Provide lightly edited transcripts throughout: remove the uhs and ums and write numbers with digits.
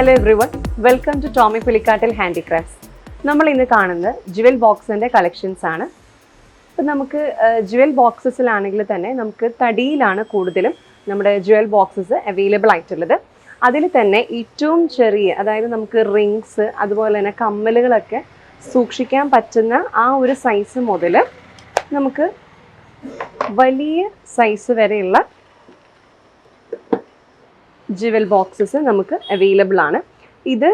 Hello everyone, welcome to Tommy Pulikkattil handicrafts. നമ്മൾ ഇന്ന് കാണുന്നത് ജുവൽ ബോക്സിൻ്റെ കളക്ഷൻസ് ആണ്. ഇപ്പം നമുക്ക് ജുവൽ ബോക്സസിലാണെങ്കിൽ തന്നെ നമുക്ക് തടിയിലാണ് കൂടുതലും നമ്മുടെ ജുവൽ ബോക്സസ് അവൈലബിൾ ആയിട്ടുള്ളത്. അതിൽ തന്നെ ഏറ്റവും ചെറിയ, അതായത് നമുക്ക് റിങ്സ് അതുപോലെ തന്നെ കമ്മലുകളൊക്കെ സൂക്ഷിക്കാൻ പറ്റുന്ന ആ ഒരു സൈസ് മുതൽ നമുക്ക് വലിയ സൈസ് വരെയുള്ള ജുവൽ ബോക്സസ് നമുക്ക് അവൈലബിൾ ആണ്. ഇത്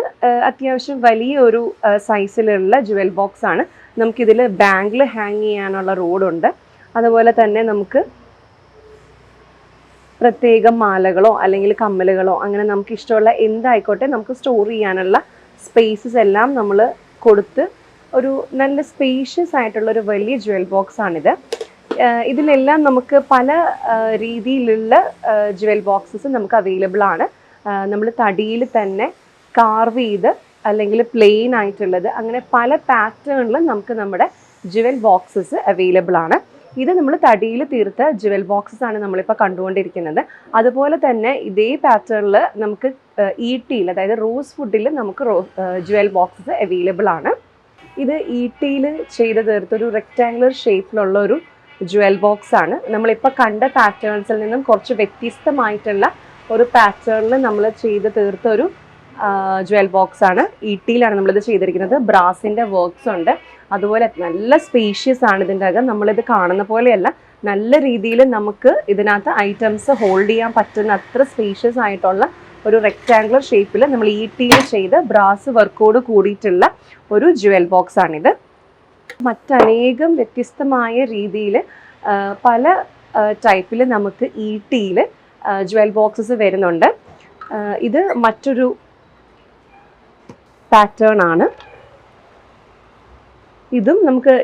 അത്യാവശ്യം വലിയൊരു സൈസിലുള്ള ജുവൽ ബോക്സ് ആണ്. നമുക്കിതിൽ ബാങ്കിൽ ഹാങ് ചെയ്യാനുള്ള റോഡുണ്ട്. അതുപോലെ തന്നെ നമുക്ക് പ്രത്യേകം മാലകളോ അല്ലെങ്കിൽ കമ്മലുകളോ അങ്ങനെ നമുക്ക് ഇഷ്ടമുള്ള എന്തായിക്കോട്ടെ നമുക്ക് സ്റ്റോർ ചെയ്യാനുള്ള സ്പേസസ് എല്ലാം നമ്മൾ കൊടുത്ത് ഒരു നല്ല സ്പേഷ്യസ് ആയിട്ടുള്ളൊരു വലിയ ജുവൽ ബോക്സ് ആണിത്. ഇതിലെല്ലാം നമുക്ക് പല രീതിയിലുള്ള ജുവൽ ബോക്സസ് നമുക്ക് അവൈലബിൾ ആണ്. നമ്മൾ തടിയിൽ തന്നെ കാർവ് ചെയ്ത് അല്ലെങ്കിൽ പ്ലെയിൻ ആയിട്ടുള്ളത് അങ്ങനെ പല പാറ്റേണിലും നമുക്ക് നമ്മുടെ ജുവൽ ബോക്സസ് അവൈലബിൾ ആണ്. ഇത് നമ്മൾ തടിയിൽ തീർത്ത ജുവൽ ബോക്സസ് ആണ് നമ്മളിപ്പോൾ കണ്ടുകൊണ്ടിരിക്കുന്നത്. അതുപോലെ തന്നെ ഇതേ പാറ്റേണിൽ നമുക്ക് ഈട്ടിയിൽ, അതായത് റോസ് വുഡിൽ നമുക്ക് ജുവൽ ബോക്സസ് അവൈലബിൾ ആണ്. ഇത് ഈട്ടിയിൽ ചെയ്ത് തീർത്തൊരു റെക്റ്റാങ്കുലർ ഷേപ്പിലുള്ള ഒരു ജുവൽ ബോക്സ് ആണ്. നമ്മളിപ്പോൾ കണ്ട പാറ്റേൺസിൽ നിന്നും കുറച്ച് വ്യത്യസ്തമായിട്ടുള്ള ഒരു പാറ്റേണിൽ നമ്മൾ ചെയ്ത് തീർത്ത ഒരു ജുവൽ ബോക്സ് ആണ്. ഈട്ടിയിലാണ് നമ്മളിത് ചെയ്തിരിക്കുന്നത്. ബ്രാസിൻ്റെ വർക്ക്സ് ഉണ്ട്. അതുപോലെ നല്ല സ്പേഷ്യസ് ആണ് ഇതിൻ്റെ അകം. നമ്മളിത് കാണുന്ന പോലെയല്ല, നല്ല രീതിയിൽ നമുക്ക് ഇതിനകത്ത് ഐറ്റംസ് ഹോൾഡ് ചെയ്യാൻ പറ്റുന്ന അത്ര സ്പേഷ്യസ് ആയിട്ടുള്ള ഒരു റെക്റ്റാങ്കുലർ ഷേപ്പിൽ നമ്മൾ ഈട്ടിയിൽ ചെയ്ത് ബ്രാസ് വർക്കോട് കൂടിയിട്ടുള്ള ഒരു ജുവൽ ബോക്സ് ആണിത്. മറ്റനേകം വ്യത്യസ്തമായ രീതിയിൽ പല ടൈപ്പിൽ നമുക്ക് ഈട്ടിയിൽ ജുവൽ ബോക്സസ് വരുന്നുണ്ട്. ഇത് മറ്റൊരു പാറ്റേൺ ആണ്. ഇതും നമുക്ക്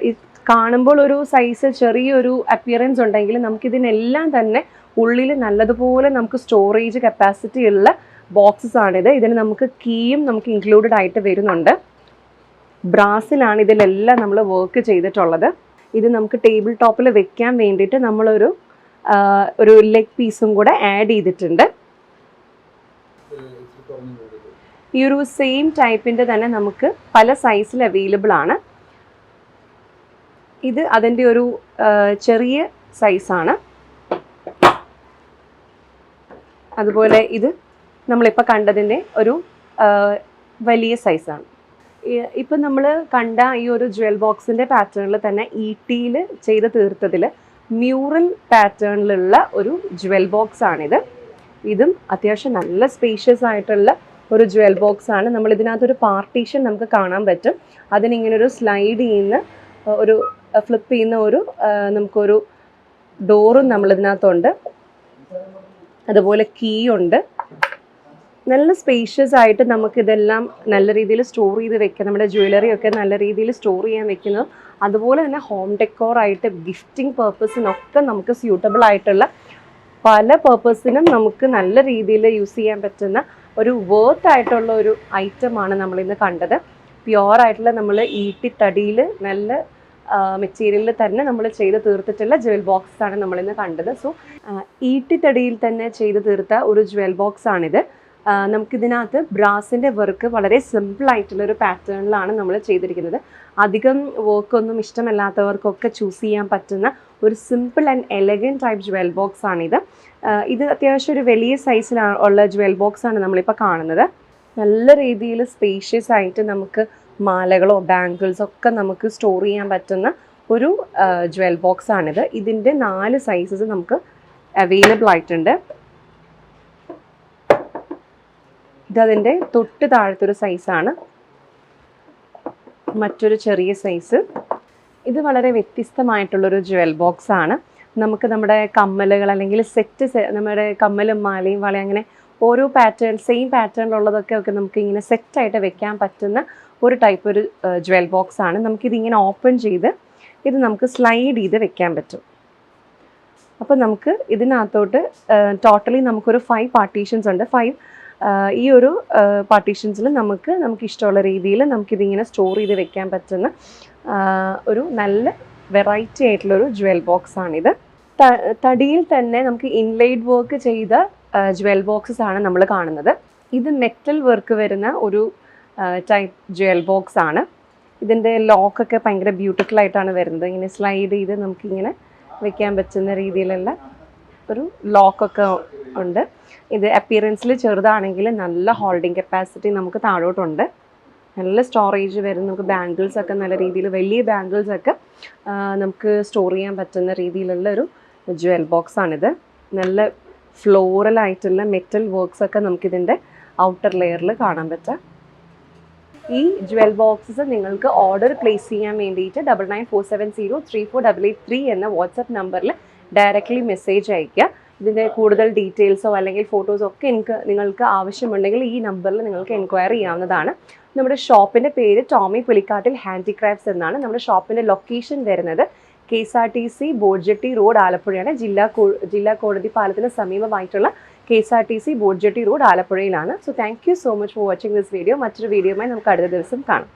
കാണുമ്പോൾ ഒരു സൈസ് ചെറിയൊരു അപ്പിയറൻസ് ഉണ്ടെങ്കിൽ നമുക്കിതിനെല്ലാം തന്നെ ഉള്ളിൽ നല്ലതുപോലെ നമുക്ക് സ്റ്റോറേജ് കപ്പാസിറ്റി ഉള്ള ബോക്സസ് ആണിത്. ഇതിന് നമുക്ക് കീയും നമുക്ക് ഇൻക്ലൂഡഡ് ആയിട്ട് വരുന്നുണ്ട്. ബ്രാസിലാണ് ഇതിലെല്ലാം നമ്മൾ വർക്ക് ചെയ്തിട്ടുള്ളത്. ഇത് നമുക്ക് ടേബിൾ ടോപ്പിൽ വെക്കാൻ വേണ്ടിയിട്ട് നമ്മളൊരു ലെഗ് പീസും കൂടെ ആഡ് ചെയ്തിട്ടുണ്ട്. ഈ ഒരു സെയിം ടൈപ്പിൻ്റെ തന്നെ നമുക്ക് പല സൈസിൽ അവൈലബിൾ ആണ്. ഇത് അതിൻ്റെ ഒരു ചെറിയ സൈസാണ്. അതുപോലെ ഇത് നമ്മളിപ്പോൾ കണ്ടതിൻ്റെ ഒരു വലിയ സൈസാണ്. ഇപ്പം നമ്മൾ കണ്ട ഈ ഒരു ജുവൽ ബോക്സിൻ്റെ പാറ്റേണിൽ തന്നെ ഈട്ടിയിൽ ചെയ്ത് തീർത്തതിൽ മ്യൂറൽ പാറ്റേണിലുള്ള ഒരു ജുവൽ ബോക്സ് ആണിത്. ഇതും അത്യാവശ്യം നല്ല സ്പേഷ്യസ് ആയിട്ടുള്ള ഒരു ജുവൽ ബോക്സ് ആണ്. നമ്മൾ ഇതിനകത്തൊരു പാർട്ടീഷൻ നമുക്ക് കാണാൻ പറ്റും. അതിനിങ്ങനൊരു സ്ലൈഡ് ചെയ്യുന്ന ഒരു ഫ്ലിപ്പ് ചെയ്യുന്ന ഒരു നമുക്കൊരു ഡോറും നമ്മളിതിനകത്തുണ്ട്. അതുപോലെ കീ ഉണ്ട്. നല്ല സ്പേഷ്യസ് ആയിട്ട് നമുക്കിതെല്ലാം നല്ല രീതിയിൽ സ്റ്റോർ ചെയ്ത് വെക്കാം. നമ്മുടെ ജ്വല്ലറി ഒക്കെ നല്ല രീതിയിൽ സ്റ്റോർ ചെയ്യാൻ വെക്കുന്നത്. അതുപോലെ തന്നെ ഹോം ഡെക്കോറായിട്ട് ഗിഫ്റ്റിംഗ് പർപ്പസിനൊക്കെ നമുക്ക് സ്യൂട്ടബിൾ ആയിട്ടുള്ള പല പർപ്പസിനും നമുക്ക് നല്ല രീതിയിൽ യൂസ് ചെയ്യാൻ പറ്റുന്ന ഒരു വർത്ത് ആയിട്ടുള്ള ഒരു ഐറ്റമാണ് നമ്മളിന്ന് കണ്ടത്. പ്യുവറായിട്ടുള്ള നമ്മൾ ഈട്ടിത്തടിയിൽ നല്ല മെറ്റീരിയലിൽ തന്നെ നമ്മൾ ചെയ്ത് തീർത്തിട്ടുള്ള ജുവൽ ബോക്സ് ആണ് നമ്മളിന്ന് കണ്ടത്. സോ ഈട്ടിത്തടിയിൽ തന്നെ ചെയ്ത് തീർത്ത ഒരു ജുവൽ ബോക്സ് ആണിത്. നമുക്കിതിനകത്ത് ബ്രാസിൻ്റെ വർക്ക് വളരെ സിമ്പിളായിട്ടുള്ളൊരു പാറ്റേണിലാണ് നമ്മൾ ചെയ്തിരിക്കുന്നത്. അധികം വർക്കൊന്നും ഇഷ്ടമല്ലാത്തവർക്കൊക്കെ ചൂസ് ചെയ്യാൻ പറ്റുന്ന ഒരു simple and elegant type jewel box ആണിത്. ഇത് അത്യാവശ്യം ഒരു വലിയ സൈസിലുള്ള ജുവൽ ബോക്സ് ആണ് നമ്മളിപ്പോൾ കാണുന്നത്. നല്ല രീതിയിൽ സ്പേഷ്യസ് ആയിട്ട് നമുക്ക് മാലകളോ ബാംഗിൾസോ ഒക്കെ നമുക്ക് സ്റ്റോർ ചെയ്യാൻ പറ്റുന്ന ഒരു ജുവൽ ബോക്സ് ആണിത്. ഇതിൻ്റെ 4 സൈസസ് നമുക്ക് അവൈലബിൾ ആയിട്ടുണ്ട്. ഇതതിൻ്റെ തൊട്ട് താഴത്തൊരു സൈസാണ്, മറ്റൊരു ചെറിയ സൈസ്. ഇത് വളരെ വ്യത്യസ്തമായിട്ടുള്ളൊരു ജുവൽ ബോക്സ് ആണ്. നമുക്ക് നമ്മുടെ കമ്മലുകൾ അല്ലെങ്കിൽ നമ്മുടെ കമ്മലും മാലയും വളയും അങ്ങനെ ഓരോ പാറ്റേൺ സെയിം പാറ്റേണിലുള്ളതൊക്കെ നമുക്ക് ഇങ്ങനെ സെറ്റായിട്ട് വെക്കാൻ പറ്റുന്ന ഒരു ടൈപ്പ് ഒരു ജുവൽ ബോക്സ് ആണ്. നമുക്കിതിങ്ങനെ ഓപ്പൺ ചെയ്ത് ഇത് നമുക്ക് സ്ലൈഡ് ചെയ്ത് വെക്കാൻ പറ്റും. അപ്പോൾ നമുക്ക് ഇതിനകത്തോട്ട് ടോട്ടലി നമുക്കൊരു 5 പാർട്ടീഷൻസ് ഉണ്ട്. ഈ ഒരു പാർട്ടീഷൻസിൽ നമുക്ക് ഇഷ്ടമുള്ള രീതിയിൽ നമുക്കിതിങ്ങനെ സ്റ്റോർ ചെയ്ത് വെക്കാൻ പറ്റുന്ന ഒരു നല്ല വെറൈറ്റി ആയിട്ടുള്ളൊരു ജുവൽ ബോക്സ് ആണിത്. തടിയിൽ തന്നെ നമുക്ക് ഇൻലൈഡ് വർക്ക് ചെയ്ത ജുവൽ ബോക്സസ് ആണ് നമ്മൾ കാണുന്നത്. ഇത് മെറ്റൽ വർക്ക് വരുന്ന ഒരു ടൈപ്പ് ജ്വൽ ബോക്സ് ആണ്. ഇതിൻ്റെ ലോക്കൊക്കെ ഭയങ്കര ബ്യൂട്ടിഫുൾ ആയിട്ടാണ് വരുന്നത്. ഇങ്ങനെ സ്ലൈഡ് ചെയ്ത് നമുക്കിങ്ങനെ വെക്കാൻ പറ്റുന്ന രീതിയിലുള്ള ഒരു ലോക്കൊക്കെ ഉണ്ട്. ഇത് അപ്പിയറൻസിൽ ചെറുതാണെങ്കിൽ നല്ല ഹോൾഡിംഗ് കപ്പാസിറ്റി നമുക്ക് താഴോട്ടുണ്ട്. നല്ല സ്റ്റോറേജ് വരും. നമുക്ക് ബാംഗിൾസൊക്കെ നല്ല രീതിയിൽ വലിയ ബാംഗിൾസൊക്കെ നമുക്ക് സ്റ്റോർ ചെയ്യാൻ പറ്റുന്ന രീതിയിലുള്ള ഒരു ജ്വൽ ബോക്സാണിത്. നല്ല ഫ്ലോറലായിട്ടുള്ള മെറ്റൽ വർക്ക്സൊക്കെ നമുക്കിതിൻ്റെ ഔട്ടർ ലെയറിൽ കാണാൻ പറ്റും. ഈ ജ്വൽ ബോക്സസ് നിങ്ങൾക്ക് ഓർഡർ പ്ലേസ് ചെയ്യാൻ വേണ്ടിയിട്ട് 9947034883 എന്ന വാട്സപ്പ് നമ്പറിൽ ഡയറക്റ്റ്ലി മെസ്സേജ് അയയ്ക്കുക. ഇതിൻ്റെ കൂടുതൽ ഡീറ്റെയിൽസോ അല്ലെങ്കിൽ ഫോട്ടോസോ ഒക്കെ നിങ്ങൾക്ക് ആവശ്യമുണ്ടെങ്കിൽ ഈ നമ്പറിൽ നിങ്ങൾക്ക് എൻക്വയറി ചെയ്യാവുന്നതാണ്. നമ്മുടെ ഷോപ്പിൻ്റെ പേര് ടോമി പുലിക്കാട്ടിൽ ഹാൻഡിക്രാഫ്റ്റ്സ് എന്നാണ്. നമ്മുടെ ഷോപ്പിൻ്റെ ലൊക്കേഷൻ വരുന്നത് KSRTC ബോഡ്ജെട്ടി റോഡ് ആലപ്പുഴയാണ്. ജില്ലാ കോടതി പാലത്തിന് സമീപമായിട്ടുള്ള KSRTC ബോഡ്ജെട്ടി റോഡ് ആലപ്പുഴയിലാണ്. So thank you so much for watching this video. മറ്റൊരു വീഡിയോയുമായി നമുക്ക് അടുത്ത ദിവസം കാണാം.